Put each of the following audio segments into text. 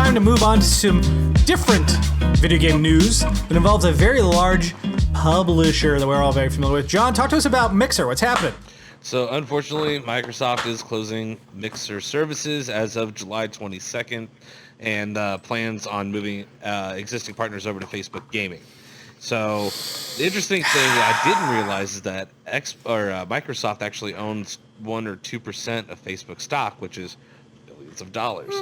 time to move on to some different video game news that involves a very large publisher that we're all very familiar with. John, talk to us about Mixer. What's happening? So, unfortunately, Microsoft is closing Mixer services as of July 22nd and plans on moving existing partners over to Facebook Gaming. So, the interesting thing that I didn't realize is that Microsoft actually owns 1 or 2% of Facebook stock, which is billions of dollars.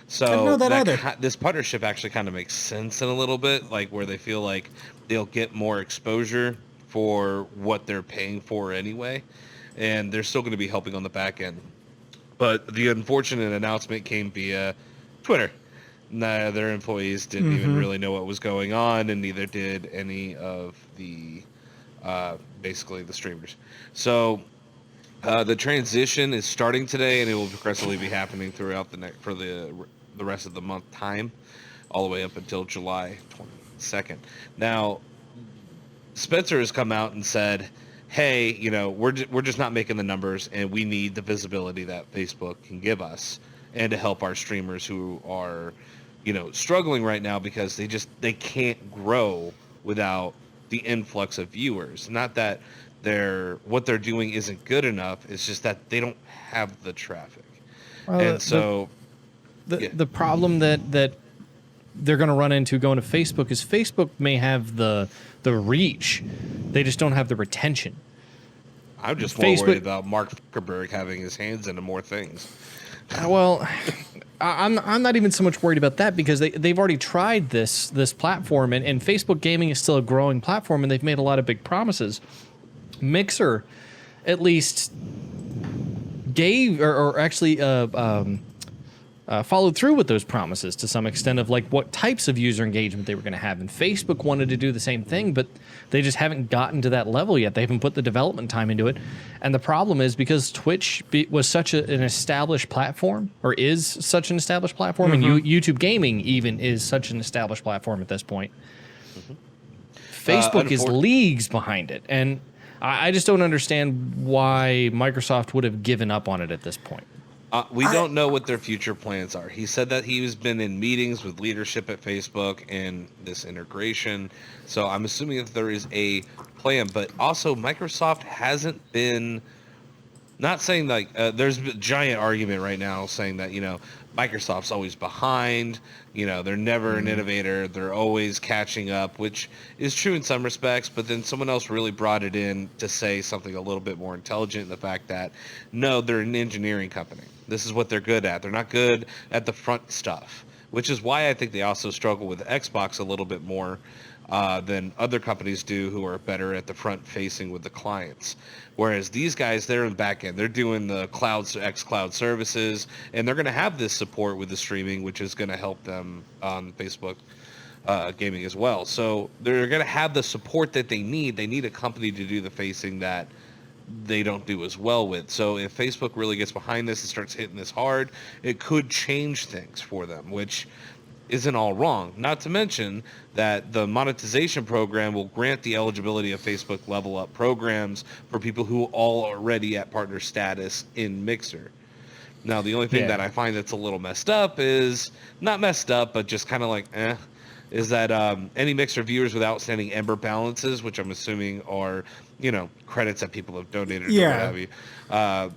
So, I didn't know that either. This partnership actually kind of makes sense in a little bit, like where they feel like they'll get more exposure for what they're paying for anyway. And they're still going to be helping on the back end. But the unfortunate announcement came via Twitter. Their employees didn't even really know what was going on, and neither did any of the, basically, the streamers. So the transition is starting today, and it will progressively be happening throughout for the rest of the month time, all the way up until July 22nd. Now, Spencer has come out and said, hey, we're just not making the numbers, and we need the visibility that Facebook can give us, and to help our streamers who are, struggling right now because they can't grow without the influx of viewers. Not that what they're doing isn't good enough. It's just that they don't have the traffic. Well, and so the problem that they're going to run into going to Facebook is Facebook may have the reach, they just don't have the retention. I'm just more worried about Mark Zuckerberg having his hands into more things. Well, I'm not even so much worried about that because they've already tried this platform, and Facebook Gaming is still a growing platform, and they've made a lot of big promises. Mixer, at least, gave or actually followed through with those promises to some extent of like what types of user engagement they were going to have. And Facebook wanted to do the same thing, but they just haven't gotten to that level yet. They haven't put the development time into it. And the problem is because Twitch was such an established platform, or is such an established platform, and YouTube Gaming even is such an established platform at this point. Facebook is leagues behind it. And I just don't understand why Microsoft would have given up on it at this point. We don't know what their future plans are. He said that he's been in meetings with leadership at Facebook and this integration. So I'm assuming that there is a plan. But also, Microsoft hasn't been... Not saying like... there's a giant argument right now saying that, Microsoft's always behind. They're never an innovator. They're always catching up, which is true in some respects. But then someone else really brought it in to say something a little bit more intelligent, the fact that, no, they're an engineering company. This is what they're good at. They're not good at the front stuff, which is why I think they also struggle with Xbox a little bit more than other companies do who are better at the front facing with the clients. Whereas these guys, they're in the back end. They're doing the xCloud services, and they're going to have this support with the streaming, which is going to help them on Facebook gaming as well. So they're going to have the support that they need. They need a company to do the facing that they don't do as well with. So if Facebook really gets behind this and starts hitting this hard, it could change things for them, which isn't all wrong. Not to mention that the monetization program will grant the eligibility of Facebook level up programs for people who are already at partner status in Mixer. Now, the only thing that I find that's a little messed up is, not messed up, but just kind of like, is that any Mixer viewers with outstanding Ember balances, which I'm assuming are, credits that people have donated or what have you,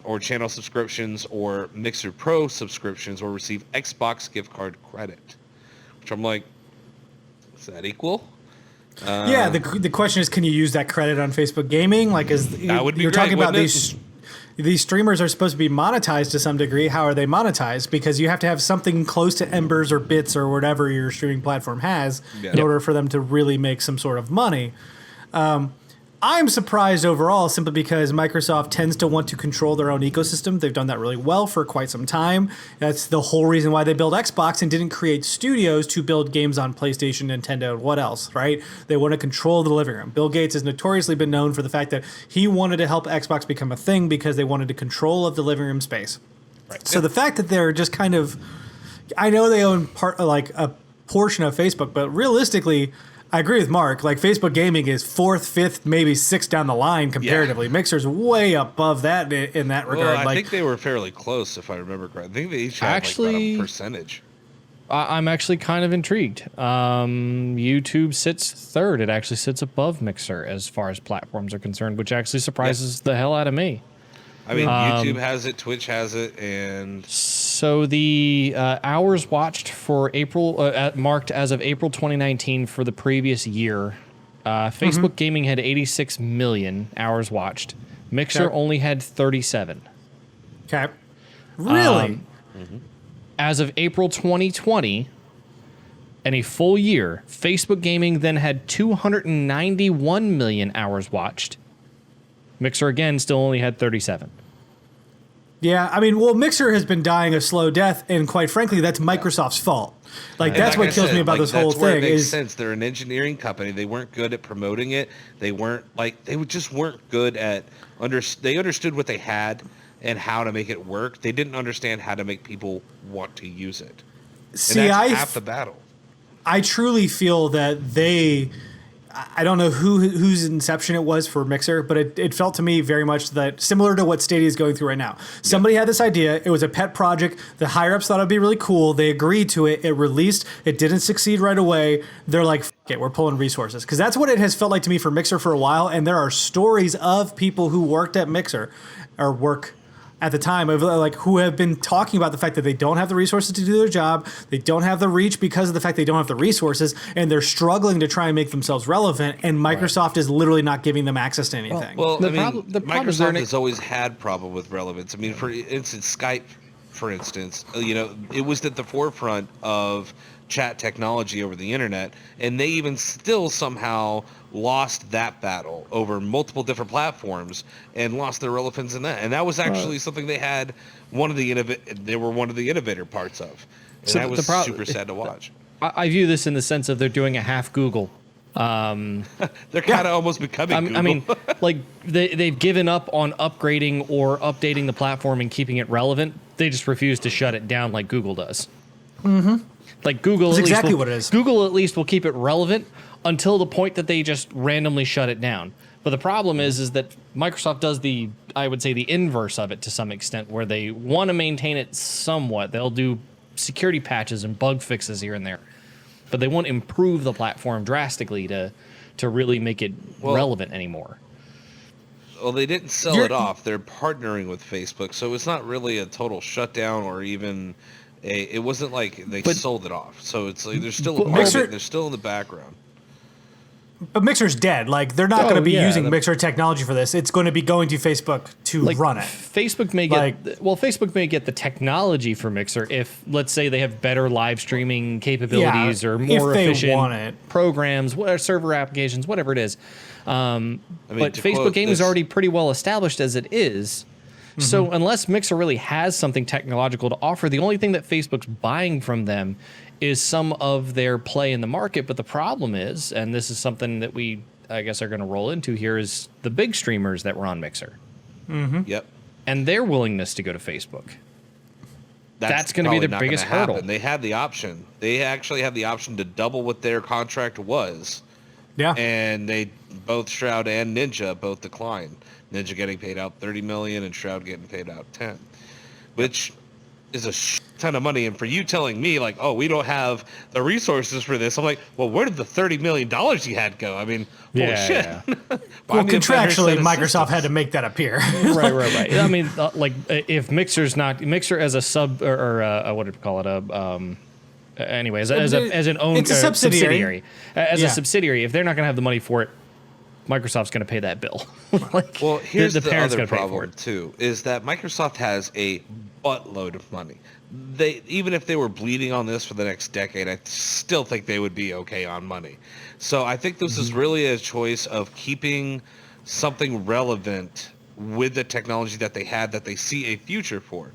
or channel subscriptions or Mixer Pro subscriptions, or receive Xbox gift card credit. Which I'm like, is that equal? The question is, can you use that credit on Facebook Gaming? Like, that would be you're great, talking about wouldn't these streamers are supposed to be monetized to some degree. How are they monetized? Because you have to have something close to Embers or Bits or whatever your streaming platform has in order for them to really make some sort of money. I'm surprised overall simply because Microsoft tends to want to control their own ecosystem. They've done that really well for quite some time. That's the whole reason why they built Xbox and didn't create studios to build games on PlayStation, Nintendo, what else, right? They want to control the living room. Bill Gates has notoriously been known for the fact that he wanted to help Xbox become a thing because they wanted to control of the living room space. Right. So the fact that they're just kind of... I know they own a portion of Facebook, but realistically... I agree with Mark. Like, Facebook Gaming is 4th, 5th, maybe 6th down the line comparatively. Yeah. Mixer's way above that in that regard. Well, I think they were fairly close, if I remember correctly. I think they each had like about a percentage. I'm actually kind of intrigued. YouTube sits third. It actually sits above Mixer as far as platforms are concerned, which actually surprises the hell out of me. I mean, YouTube has it, Twitch has it, and So the hours watched for April, marked as of April 2019 for the previous year, Facebook Gaming had 86 million hours watched. Mixer Okay. only had 37. Okay. Really? As of April 2020, in a full year, Facebook Gaming then had 291 million hours watched. Mixer again still only had 37. Yeah, I mean, well, Mixer has been dying a slow death, and quite frankly, that's Microsoft's fault. Like, And that's like what I kills said, me about like, this whole that's where thing it makes is sense. They're an engineering company. They weren't good at promoting it. They weren't like they just weren't good at they understood what they had and how to make it work. They didn't understand how to make people want to use it. And see, that's half the battle. I truly feel that I don't know whose inception it was for Mixer, but it felt to me very much that similar to what Stadia is going through right now. Somebody had this idea. It was a pet project. The higher ups thought it'd be really cool. They agreed to it. It released. It didn't succeed right away. They're like, F it, we're pulling resources. Because that's what it has felt like to me for Mixer for a while. And there are stories of people who worked at Mixer or work at the time of like who have been talking about the fact that they don't have the resources to do their job, they don't have the reach because of the fact they don't have the resources, and they're struggling to try and make themselves relevant, and Microsoft is literally not giving them access to anything. Well, The I mean, problem- the problem is they're Microsoft in a- has always had problem with relevance. I mean, for instance, Skype, for instance, it was at the forefront of chat technology over the internet, and they even still somehow lost that battle over multiple different platforms and lost their relevance in that. And that was actually something they had they were one of the innovator parts of. And So that was the super sad to watch. I view this in the sense of they're doing a half Google. They're kind of almost becoming Google. I mean, like they've given up on upgrading or updating the platform and keeping it relevant. They just refuse to shut it down like Google does. Like Google, That's at least exactly will- what it is. Google at least will keep it relevant until the point that they just randomly shut it down. But the problem is that Microsoft does I would say the inverse of it to some extent, where they want to maintain it somewhat. They'll do security patches and bug fixes here and there, but they won't improve the platform drastically to really make it relevant anymore. Well, they didn't sell it off. They're partnering with Facebook, so it's not really a total shutdown or even it wasn't like they sold it off. So it's like they're still a part of it. They're still in the background. But Mixer's dead. Like, they're not going to be yeah, using Mixer technology for this. It's going to be going to Facebook to run it. Facebook may get Facebook may get the technology for Mixer if, let's say, they have better live streaming capabilities or more if they want efficient it. programs, server applications, whatever it is. But to Facebook quote Gaming is this- already pretty well established as it is. So unless Mixer really has something technological to offer, the only thing that Facebook's buying from them is some of their play in the market. But the problem is, and this is something that we, I guess, are going to roll into here, is the big streamers that were on Mixer Yep. and their willingness to go to Facebook. That's gonna be probably the not gonna biggest happen. hurdle. They had the option. They actually had the option to double what their contract was. Yeah. And they both Shroud and Ninja both declined. Ninja getting paid out 30 million and Shroud getting paid out 10, which is a ton of money. And for you telling me like, oh, we don't have the resources for this, I'm like, well, where did the $30 million you had go? I mean, holy shit. Yeah. Well, contractually, Microsoft had to make that appear. right. I mean, if Mixer as a sub or what do you call it? Anyway, as an own It's a subsidiary. As Yeah. a subsidiary, if they're not going to have the money for it, Microsoft's going to pay that bill. Like, Well, here's the parent's other gonna pay for problem it. too, is that Microsoft has a buttload of money. They even if they were bleeding on this for the next decade, I still think they would be okay on money. So I think this is really a choice of keeping something relevant with the technology that they had that they see a future for.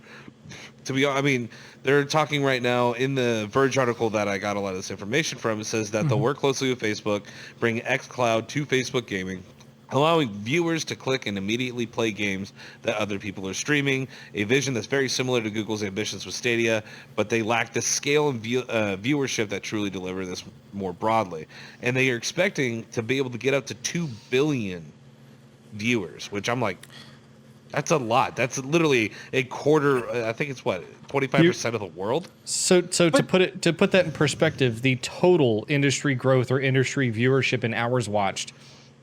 I mean, they're talking right now in the Verge article that I got a lot of this information from. It says that they'll work closely with Facebook, bring xCloud to Facebook Gaming, allowing viewers to click and immediately play games that other people are streaming, a vision that's very similar to Google's ambitions with Stadia, but they lack the scale and viewership that truly deliver this more broadly. And they are expecting to be able to get up to 2 billion viewers, which I'm like, That's a lot. That's literally a quarter. I think it's what 25% of the world. So to put that in perspective, the total industry growth or industry viewership in hours watched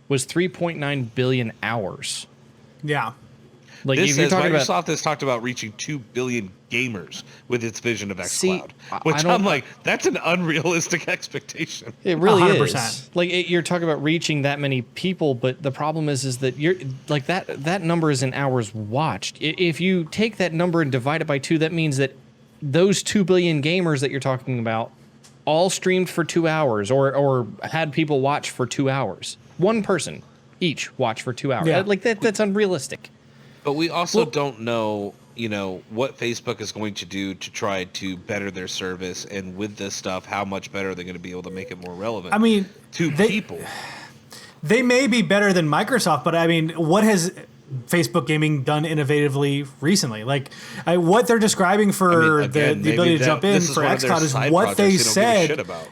was 3.9 billion hours. Yeah. Like This if you're says talking Microsoft about, has talked about reaching 2 billion gamers with its vision of xCloud, See, which I I'm don't- like, that's an unrealistic expectation. it really 100%. is. Like you're talking about reaching that many people, but the problem is that you're like that number is in hours watched. If you take that number and divide it by 2, that means that those 2 billion gamers that you're talking about all streamed for 2 hours or had people watch for 2 hours. One person each watch for 2 hours. Yeah. Like that's unrealistic. But we also don't know, what Facebook is going to do to try to better their service, and with this stuff, how much better they're going to be able to make it more relevant. I mean, to they- people. They may be better than Microsoft, but I mean, what has Facebook Gaming done innovatively recently? Like, what they're describing for Again, the ability maybe to jump in this is for one of their xCloud is side what projects they don't give a said. shit about.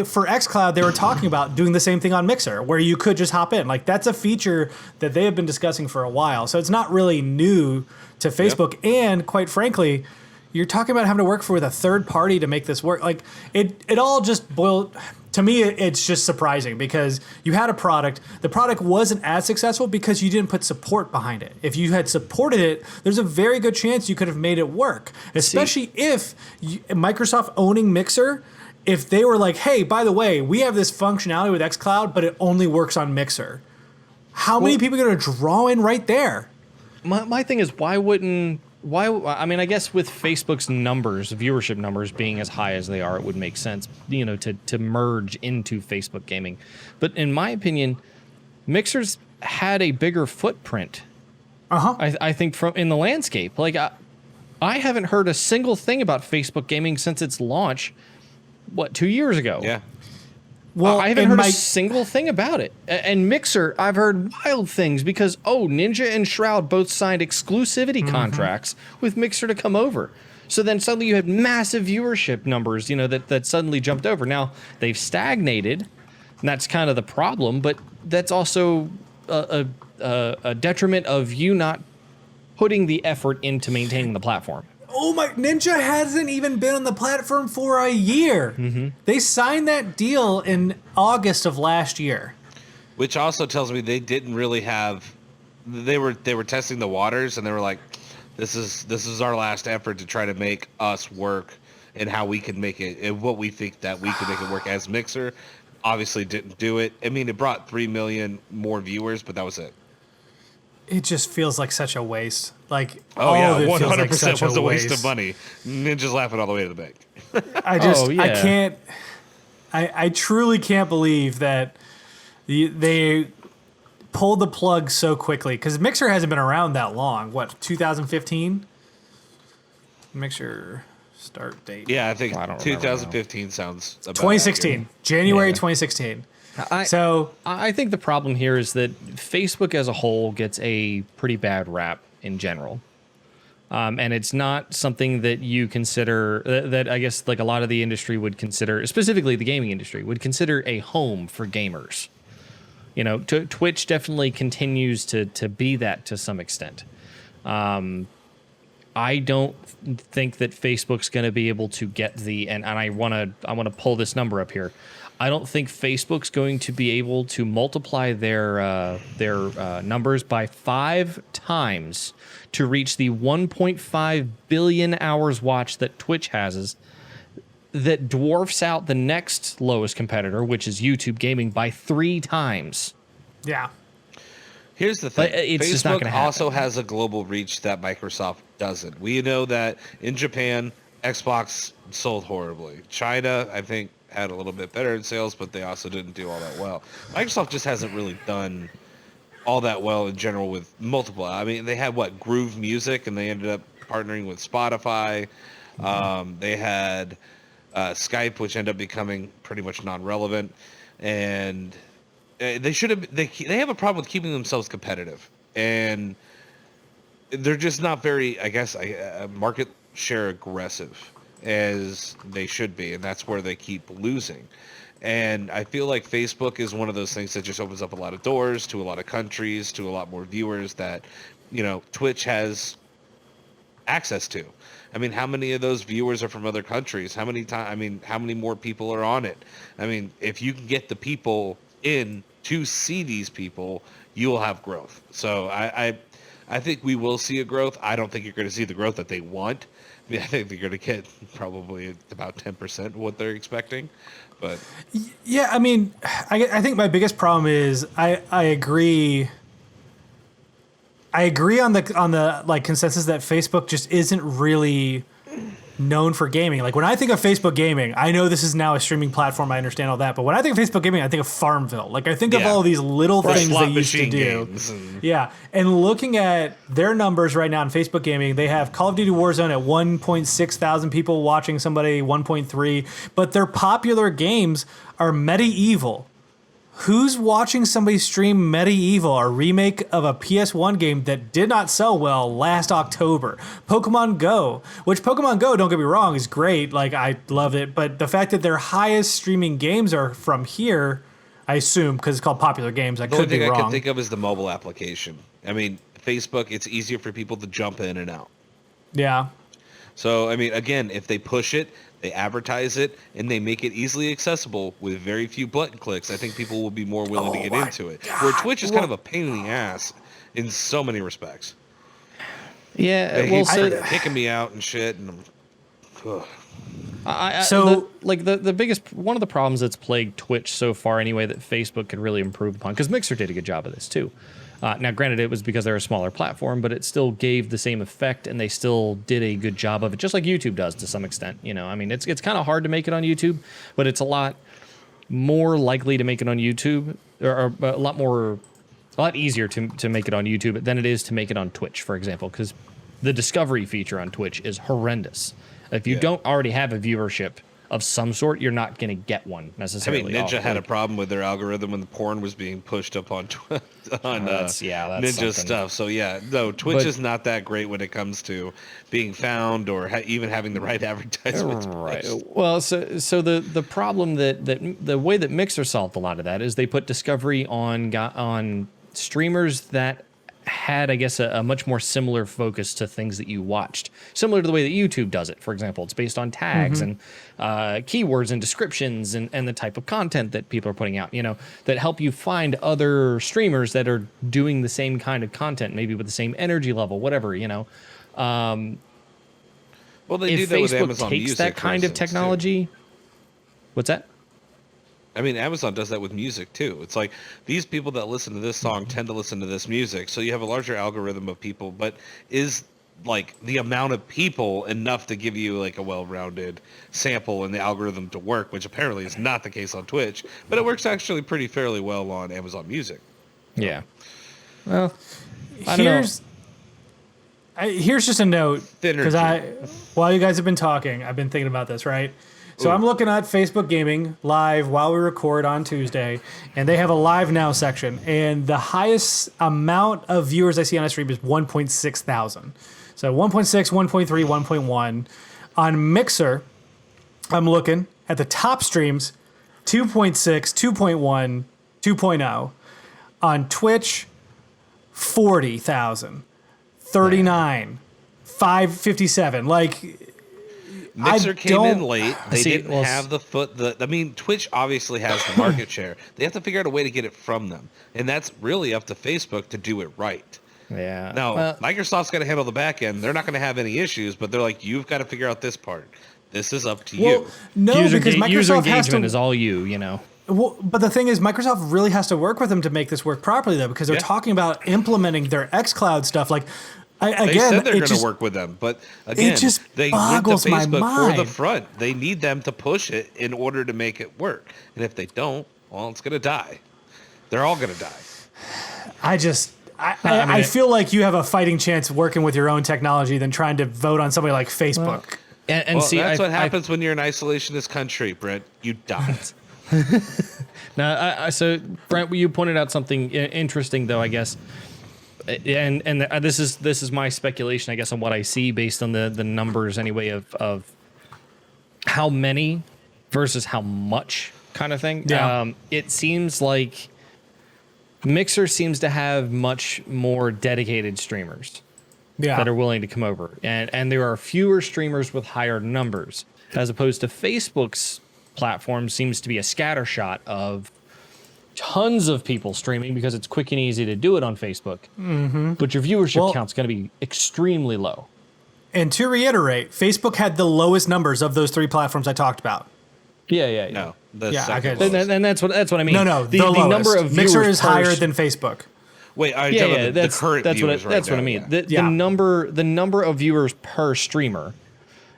For xCloud, they were talking about doing the same thing on Mixer, where you could just hop in. Like, that's a feature that they have been discussing for a while. So it's not really new to Facebook. And quite frankly, you're talking about having to work with a third party to make this work. Like, it all just boiled. To me, it's just surprising because you had a product. The product wasn't as successful because you didn't put support behind it. If you had supported it, there's a very good chance you could have made it work, especially if Microsoft owning Mixer. If they were like, hey, by the way, we have this functionality with xCloud, but it only works on Mixer. How many people are going to draw in right there? My thing is, why? I mean, I guess with Facebook's numbers, viewership numbers being as high as they are, it would make sense, to merge into Facebook Gaming. But in my opinion, Mixer's had a bigger footprint. I think in the landscape. Like, I haven't heard a single thing about Facebook Gaming since its launch. 2 years ago? Yeah. Well, I haven't heard a single thing about it. And Mixer, I've heard wild things because, Ninja and Shroud both signed exclusivity contracts with Mixer to come over. So then suddenly you had massive viewership numbers, that suddenly jumped over. Now, they've stagnated, and that's kind of the problem, but that's also a detriment of you not putting the effort into maintaining the platform. Oh my, Ninja hasn't even been on the platform for a year. They signed that deal in August of last year. Which also tells me they didn't really have. They were testing the waters, and they were like, "This is our last effort to try to make us work, and how we can make it, and what we think that we can make it work as Mixer." Obviously, didn't do it. I mean, it brought 3 million more viewers, but that was it. It just feels like such a waste. Like, Oh all yeah, of it feels 100% like such was a waste of money. Ninja's laughing all the way to the bank. I just, Oh, yeah. I can't, I truly can't believe that they pulled the plug so quickly. Because Mixer hasn't been around that long. What, 2015? Mixer start date. Yeah, I think I don't remember 2015 sounds about 2016. accurate. January Yeah. 2016. I think the problem here is that Facebook as a whole gets a pretty bad rap in general. And it's not something that you consider, that I guess like a lot of the industry would consider, specifically the gaming industry, would consider a home for gamers. Twitch definitely continues to be that to some extent. I don't think that Facebook's going to be able to get and I want to pull this number up here. I don't think Facebook's going to be able to multiply their numbers by 5 times to reach the 1.5 billion hours watched that Twitch has. That dwarfs out the next lowest competitor, which is YouTube Gaming, by 3 times. Yeah. Here's the thing. But it's just not Facebook gonna happen. also has a global reach that Microsoft doesn't. We know that in Japan, Xbox sold horribly. China, I think, had a little bit better in sales, but they also didn't do all that well. Microsoft just hasn't really done all that well in general with multiple. I mean, they had Groove Music, and they ended up partnering with Spotify. They had Skype, which ended up becoming pretty much non-relevant, and they should have. They have a problem with keeping themselves competitive, and they're just not very, I guess, market share aggressive as they should be, and that's where they keep losing. And I feel like Facebook is one of those things that just opens up a lot of doors to a lot of countries, to a lot more viewers that, Twitch has access to. I mean, how many of those viewers are from other countries? How many more people are on it? I mean, if you can get the people in to see these people, you will have growth. So I think we will see a growth. I don't think you're going to see the growth that they want. I mean, I think they're going to get probably about 10% of what they're expecting. But yeah, I mean, I think my biggest problem is I agree. I agree on the like consensus that Facebook just isn't really known for gaming. Like when I think of Facebook gaming, I know this is now a streaming platform. I understand all that, but when I think of Facebook gaming, I think of Farmville. Like I think of all these little things they used to do. Yeah, and looking at their numbers right now in Facebook gaming, they have Call of Duty Warzone at 1.6 thousand people watching, somebody 1.3, but their popular games are Medieval. Who's watching somebody stream Medieval, a remake of a PS1 game that did not sell well last October? Pokemon Go, which Pokemon Go, don't get me wrong, is great. Like, I love it. But the fact that their highest streaming games are from here, I assume, because it's called Popular Games, I could be wrong. The only thing I can think of is the mobile application. I mean, Facebook, it's easier for people to jump in and out. Yeah. So, I mean, again, if they push it, they advertise it, and they make it easily accessible with very few button clicks, I think people will be more willing to get into it. Where Twitch is kind of a pain in the ass in so many respects. Yeah, they keep kicking me out and shit, and the biggest one of the problems that's plagued Twitch so far, anyway, that Facebook could really improve upon, because Mixer did a good job of this too. Now, granted, it was because they're a smaller platform, but it still gave the same effect, and they still did a good job of it, just like YouTube does to some extent. I mean, it's kind of hard to make it on YouTube, but it's a lot more likely to make it on YouTube, or a lot easier to make it on YouTube than it is to make it on Twitch, for example, because the discovery feature on Twitch is horrendous. If you don't already have a viewership of some sort, you're not going to get one necessarily. I mean, Ninja had a problem with their algorithm when the porn was being pushed up on that's Ninja something. stuff. So yeah, no, Twitch is not that great when it comes to being found or even having the right advertisements. Right. Well, so the problem that the way that Mixer solved a lot of that is they put discovery on streamers that had, I guess, a much more similar focus to things that you watched, similar to the way that YouTube does it. For example, it's based on tags and keywords and descriptions and the type of content that people are putting out, that help you find other streamers that are doing the same kind of content, maybe with the same energy level, whatever, Well, they do that Facebook with Amazon takes Music, that kind of technology. What's that? I mean, Amazon does that with music too. It's like these people that listen to this song tend to listen to this music, so you have a larger algorithm of people. But is like the amount of people enough to give you like a well-rounded sample and the algorithm to work, which apparently is not the case on Twitch, but it works actually pretty fairly well on Amazon Music. Yeah. Well, I don't know. Here's just a note, because while you guys have been talking, I've been thinking about this, right? So I'm looking at Facebook Gaming live while we record on Tuesday, and they have a live now section, and the highest amount of viewers I see on a stream is 1.6 thousand. So 1.6, 1.3, 1.1. On Mixer, I'm looking at the top streams, 2.6, 2.1, 2.0. On Twitch, 40,000, 39, 557. Like, Mixer came in late. They didn't have I mean, Twitch obviously has the market share. They have to figure out a way to get it from them. And that's really up to Facebook to do it right. Yeah. Now, Microsoft's got to handle the back end. They're not going to have any issues, but they're like, you've got to figure out this part. This is up to you. No, because Microsoft user has engagement to, is all you. Well, but the thing is, Microsoft really has to work with them to make this work properly, though, because they're talking about implementing their xCloud stuff. Like, they said they're going to work with them, but again, it just they went to boggles my Facebook mind. for the front. They need them to push it in order to make it work. And if they don't, well, it's going to die. They're all going to die. I feel like you have a fighting chance working with your own technology than trying to vote on somebody like Facebook. That's what happens when you're an isolationist country, Brent. You die. Now, so Brent, you pointed out something interesting, though, I guess. And this is my speculation, I guess, on what I see based on the numbers anyway of how many versus how much kind of thing. Yeah. It seems like Mixer seems to have much more dedicated streamers that are willing to come over. And there are fewer streamers with higher numbers, as opposed to Facebook's platform seems to be a scattershot of tons of people streaming because it's quick and easy to do it on Facebook. Mm-hmm. But your viewership count's going to be extremely low. And to reiterate, Facebook had the lowest numbers of those 3 platforms I talked about. Yeah. No, the Yeah, second okay. lowest. And that's what I mean. No, the lowest. number of Mixer viewers is higher per- than Facebook. Wait, are you talking about the current viewers right that's now? what I mean. Yeah. The number of viewers per streamer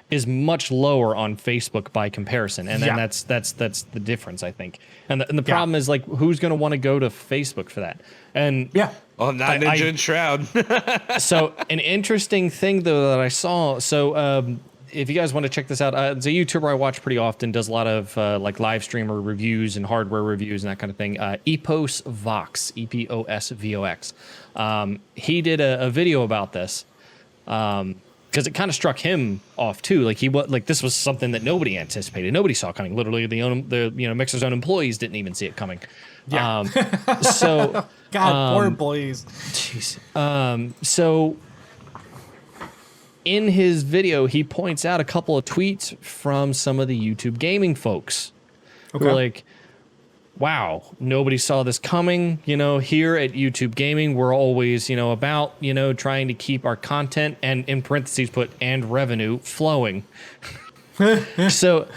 is much lower on Facebook by comparison, and then that's the difference, I think. And the problem is, like, who's going to want to go to Facebook for that? And Well, not Ninja and Shroud. so an interesting thing though that I saw. So if you guys want to check this out, it's a YouTuber I watch pretty often. Does a lot of like live streamer reviews and hardware reviews and that kind of thing. Epos Vox, EPOSVOX. He did a video about this. Because it kind of struck him off too. Like this was something that nobody anticipated. Nobody saw coming. Literally, the Mixer's own employees didn't even see it coming. Yeah. So God, poor employees. jeez. So in his video, he points out a couple of tweets from some of the YouTube gaming folks who are like, wow, nobody saw this coming. Here at YouTube Gaming, we're always, about, trying to keep our content and in parentheses put and revenue flowing. So,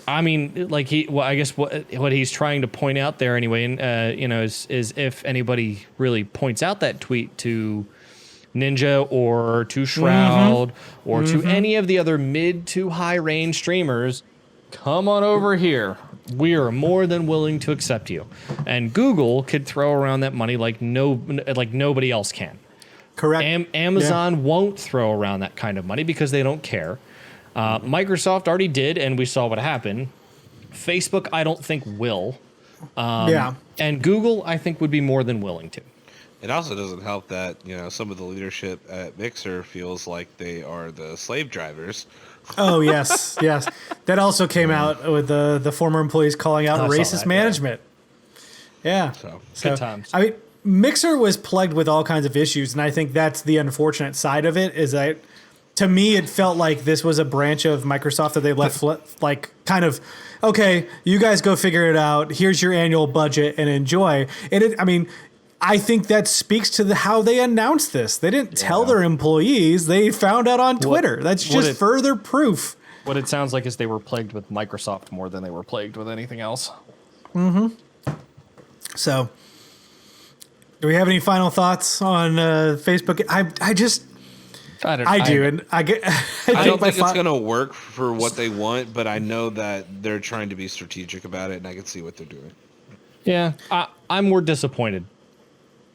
I mean, like I guess what he's trying to point out there anyway, and is if anybody really points out that tweet to Ninja or to Shroud or to any of the other mid to high range streamers, come on over here. We are more than willing to accept you. And Google could throw around that money like nobody else can. Correct. Amazon won't throw around that kind of money because they don't care. Microsoft already did, and we saw what happened. Facebook, I don't think will. And Google, I think, would be more than willing to. It also doesn't help that, some of the leadership at Mixer feels like they are the slave drivers. Oh, yes. That also came out with the former employees calling out racist management. Yeah. So good times. I mean, Mixer was plagued with all kinds of issues, and I think that's the unfortunate side of it, is that, to me, it felt like this was a branch of Microsoft that they left, like, kind of, okay, you guys go figure it out. Here's your annual budget and enjoy. And I think that speaks to how they announced this. They didn't tell their employees. They found out on Twitter. That's just further proof. What it sounds like is they were plagued with Microsoft more than they were plagued with anything else. So, do we have any final thoughts on Facebook? I do, and I don't think it's going to work for what they want, but I know that they're trying to be strategic about it, and I can see what they're doing. Yeah, I'm more disappointed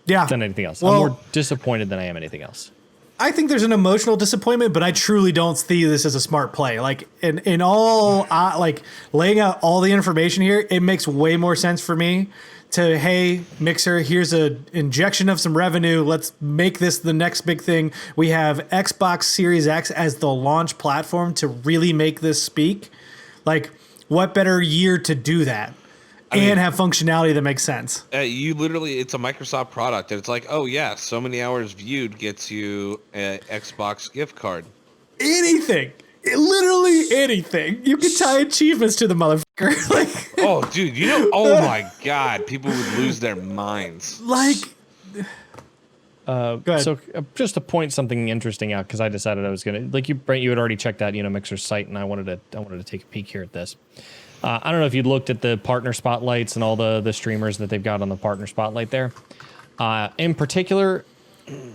than anything else. I'm more disappointed than I am anything else. I think there's an emotional disappointment, but I truly don't see this as a smart play. Like in all, like laying out all the information here, it makes way more sense for me to, hey, Mixer, here's a injection of some revenue. Let's make this the next big thing. We have Xbox Series X as the launch platform to really make this speak. Like, what better year to do that? And have functionality that makes sense. You literally, it's a Microsoft product, and it's like, oh yeah, so many hours viewed gets you an Xbox gift card. Anything, literally anything. You can tie achievements to the motherfucker. Like, oh, dude, oh my god, people would lose their minds. Like, go ahead. So just to point something interesting out, because I decided I was gonna, like you, Brent, you had already checked out, Mixer's site, and I wanted to take a peek here at this. I don't know if you looked at the partner spotlights and all the streamers that they've got on the partner spotlight there. In particular,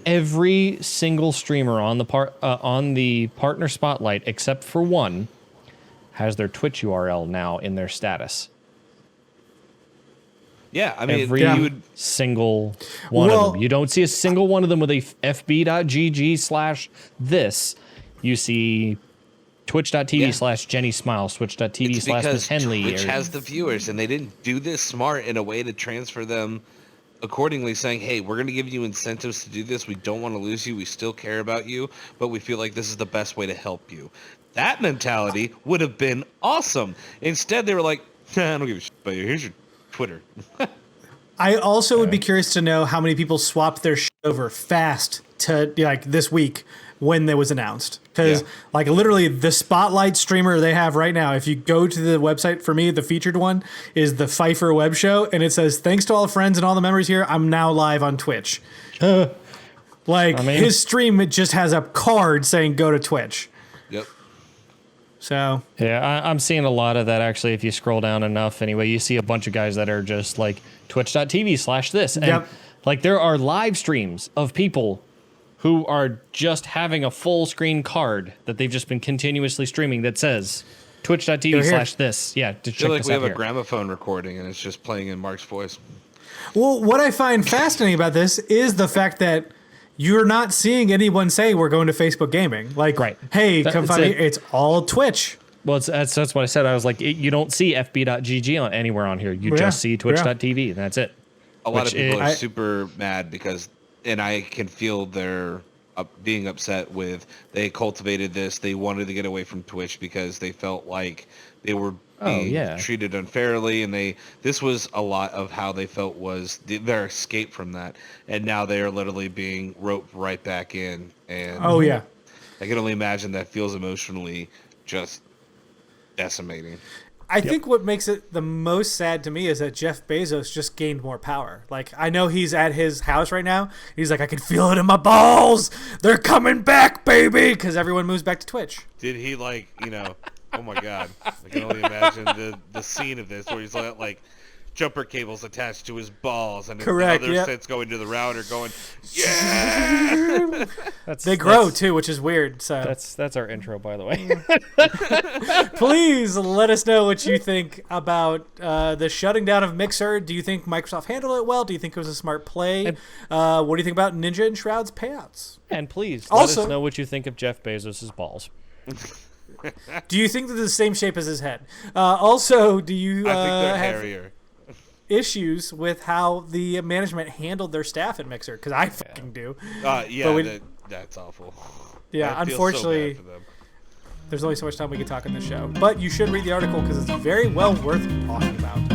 every single streamer on the partner spotlight, except for one, has their Twitch URL now in their status. Yeah, I mean, every single one of them. You don't see a single one of them with a fb.gg/this. You see twitch.tv/Jenny Smiles, twitch.tv/Miss Henley. Twitch has the viewers, and they didn't do this smart in a way to transfer them accordingly, saying, hey, we're going to give you incentives to do this. We don't want to lose you. We still care about you, but we feel like this is the best way to help you. That mentality would have been awesome. Instead, they were like, I don't give a shit about you. Here's your Twitter. I also would be curious to know how many people swapped their shit over fast to like this week when that was announced. Because like literally the spotlight streamer they have right now, if you go to the website for me, the featured one is the Pfeiffer web show. And it says, thanks to all the friends and all the members here, I'm now live on Twitch. His stream, it just has a card saying go to Twitch. Yep. So yeah, I'm seeing a lot of that actually. If you scroll down enough, anyway, you see a bunch of guys that are just like twitch.tv/this. And like there are live streams of people who are just having a full screen card that they've just been continuously streaming that says twitch.tv/this. Yeah, to check like this we out have here. a gramophone recording and it's just playing in Mark's voice. Well, what I find fascinating about this is the fact that you're not seeing anyone say we're going to Facebook Gaming. Like, hey, come find me. It's all Twitch. Well, that's what I said. I was like, you don't see fb.gg anywhere on here. You just see twitch.tv, and that's it. A lot of people are super mad because, and I can feel their being upset with, they cultivated this. They wanted to get away from Twitch because they felt like they were being treated unfairly, and this was a lot of how they felt was their escape from that, and now they are literally being roped right back in. And I can only imagine that feels emotionally just decimating. I think what makes it the most sad to me is that Jeff Bezos just gained more power. Like, I know he's at his house right now. He's like, I can feel it in my balls. They're coming back, baby, because everyone moves back to Twitch. Did he oh my God, I can only imagine the scene of this where he's like jumper cables attached to his balls and the other sets going to the router going, yeah. They grow too, which is weird. So that's our intro, by the way. Please let us know what you think about the shutting down of Mixer. Do you think Microsoft handled it well? Do you think it was a smart play? What do you think about Ninja and Shroud's payouts? And please let us know what you think of Jeff Bezos' balls. Do you think that they're the same shape as his head? Also, do you I think they're have hairier. Issues with how the management handled their staff at Mixer? Because I fucking do. That's awful. Yeah, unfortunately, so bad for them. There's only so much time we can talk on this show. But you should read the article because it's very well worth talking about.